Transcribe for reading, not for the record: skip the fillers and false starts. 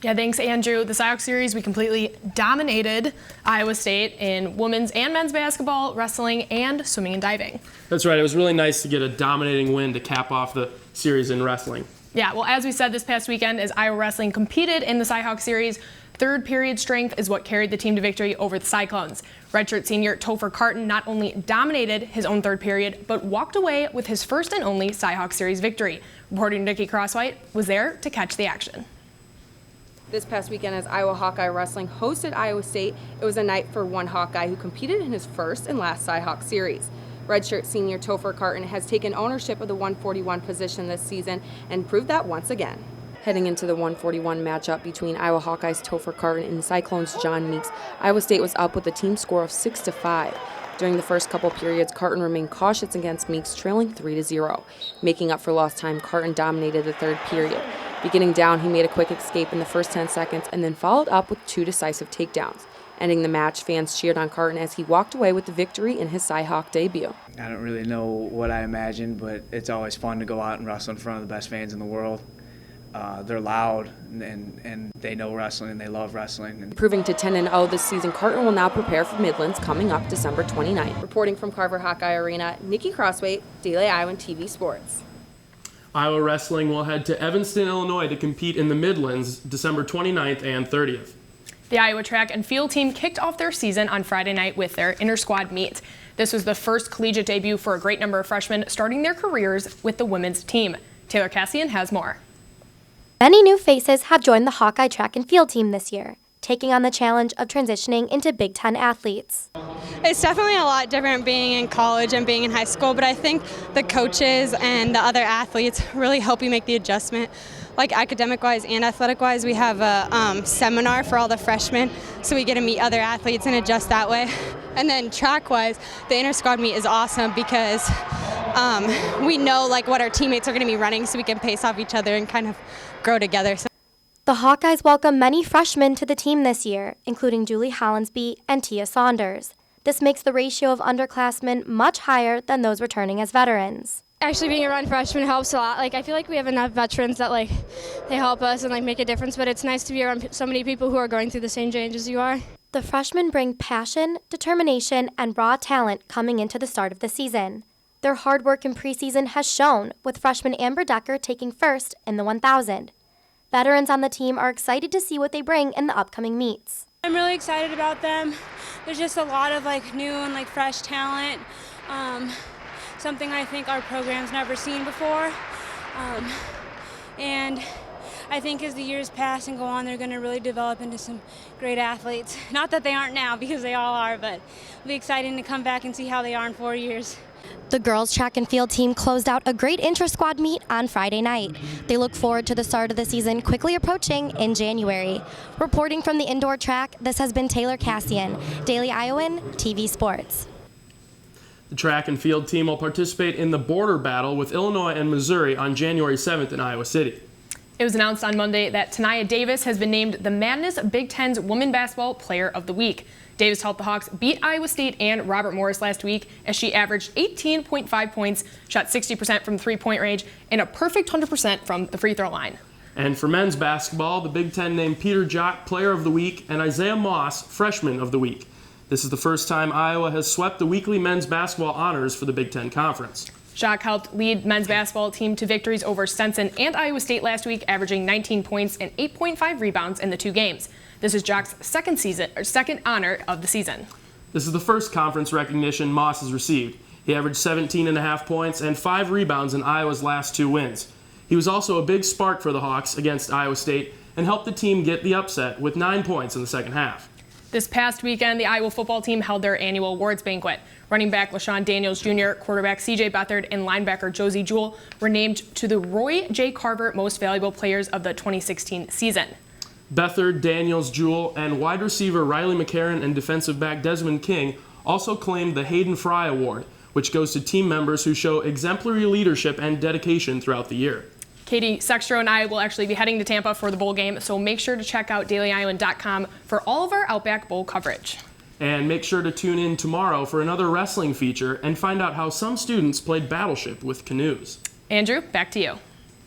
Yeah, thanks, Andrew. The Cy Series, we completely dominated Iowa State in women's and men's basketball, wrestling, and swimming and diving. That's right. It was really nice to get a dominating win to cap off the series in wrestling. Yeah, well, as we said this past weekend, as Iowa Wrestling competed in the Cy Series, third period strength is what carried the team to victory over the Cyclones. Redshirt senior Topher Carton not only dominated his own third period, but walked away with his first and only Cy Series victory. Reporter Nikki Crosswhite was there to catch the action. This past weekend, as Iowa Hawkeye Wrestling hosted Iowa State, it was a night for one Hawkeye who competed in his first and last Cy Series. Redshirt senior Topher Carton has taken ownership of the 141 position this season and proved that once again. Heading into the 141 matchup between Iowa Hawkeyes Topher Carton and Cyclones John Meeks, Iowa State was up with a team score of 6-5. During the first couple periods, Carton remained cautious against Meeks, trailing 3-0. Making up for lost time, Carton dominated the third period. Beginning down, he made a quick escape in the first 10 seconds and then followed up with 2 decisive takedowns. Ending the match, fans cheered on Carton as he walked away with the victory in his Cy-Hawk debut. I don't really know what I imagined, but it's always fun to go out and wrestle in front of the best fans in the world. They're loud and they know wrestling and they love wrestling. Improving to 10-0 this season, Carton will now prepare for Midlands coming up December 29th. Reporting from Carver Hawkeye Arena, Nikki Crosswhite, Daily Iowan TV Sports. Iowa Wrestling will head to Evanston, Illinois to compete in the Midlands December 29th and 30th. The Iowa track and field team kicked off their season on Friday night with their inter-squad meet. This was the first collegiate debut for a great number of freshmen starting their careers with the women's team. Taylor Cassian has more. Many new faces have joined the Hawkeye track and field team this year, taking on the challenge of transitioning into Big Ten athletes. It's definitely a lot different being in college and being in high school, but I think the coaches and the other athletes really help you make the adjustment. Like academic-wise and athletic-wise, we have a seminar for all the freshmen, so we get to meet other athletes and adjust that way. And then track-wise, the inter-squad meet is awesome because we know like what our teammates are going to be running, so we can pace off each other and kind of grow together. The Hawkeyes welcome many freshmen to the team this year, including Julie Hollinsby and Tia Saunders. This makes the ratio of underclassmen much higher than those returning as veterans. Actually, being around freshmen helps a lot. Like, I feel like we have enough veterans that they help us and make a difference, but it's nice to be around so many people who are going through the same change as you are. The freshmen bring passion, determination, and raw talent coming into the start of the season. Their hard work in preseason has shown, with freshman Amber Decker taking first in the 1,000. Veterans on the team are excited to see what they bring in the upcoming meets. I'm really excited about them. There's just a lot of new and fresh talent. Something I think our program's never seen before. And I think as the years pass and go on, they're going to really develop into some great athletes. Not that they aren't now, because they all are, but it'll be exciting to come back and see how they are in 4 years. The girls' track and field team closed out a great inter-squad meet on Friday night. They look forward to the start of the season quickly approaching in January. Reporting from the indoor track, this has been Taylor Cassian, Daily Iowan TV Sports. The track and field team will participate in the border battle with Illinois and Missouri on January 7th in Iowa City. It was announced on Monday that Tania Davis has been named the Madness Big Ten's Women Basketball Player of the Week. Davis helped the Hawks beat Iowa State and Robert Morris last week as she averaged 18.5 points, shot 60% from three-point range, and a perfect 100% from the free throw line. And for men's basketball, the Big Ten named Peter Jock Player of the Week and Isaiah Moss Freshman of the Week. This is the first time Iowa has swept the weekly men's basketball honors for the Big Ten Conference. Jock helped lead men's basketball team to victories over Stetson and Iowa State last week, averaging 19 points and 8.5 rebounds in the two games. This is Jock's second honor of the season. This is the first conference recognition Moss has received. He averaged 17.5 points and 5 rebounds in Iowa's last 2 wins. He was also a big spark for the Hawks against Iowa State and helped the team get the upset with 9 points in the second half. This past weekend, the Iowa football team held their annual awards banquet. Running back LaShawn Daniels Jr., quarterback C.J. Beathard, and linebacker Josie Jewell were named to the Roy J. Carver Most Valuable Players of the 2016 season. Beathard, Daniels, Jewell, and wide receiver Riley McCarron and defensive back Desmond King also claimed the Hayden Fry Award, which goes to team members who show exemplary leadership and dedication throughout the year. Katie Sextro and I will actually be heading to Tampa for the bowl game, so make sure to check out DailyIowan.com for all of our Outback Bowl coverage. And make sure to tune in tomorrow for another wrestling feature and find out how some students played Battleship with canoes. Andrew, back to you.